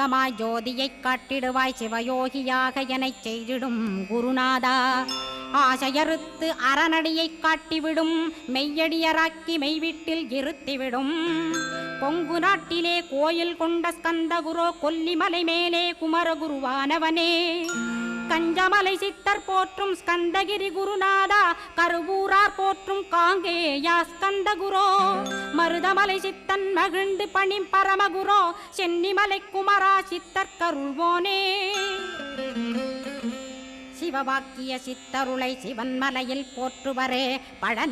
சொந்தமாய் ஜோதியைக் காட்டிடுவாய் சிவயோகியாக எனச் செய்திடும் குருநாதா. ஆசையறுத்து அறநடியைக் காட்டிவிடும் மெய்யடியராக்கி மெய்வீட்டில் இருத்திவிடும். கொங்கு நாட்டிலே கோயில் கொண்ட ஸ்கந்தகுரோ கொல்லிமலை மேலே குமரகுருவானவனே. கஞ்சமலை சித்தர் போற்றும் ஸ்கந்தகிரி குருநாதா, கருவூரார் போற்றும் காங்கேயா ஸ்கந்தகுரோ. மருதமலை சித்தன் மகிழ்ந்து பணிம் பரமகுரோ, சென்னிமலை குமரா சித்தர் கருள்வோனே. சிவவாக்கிய சித்தருளை சிவன்மலையில் போற்றுவரே பழனி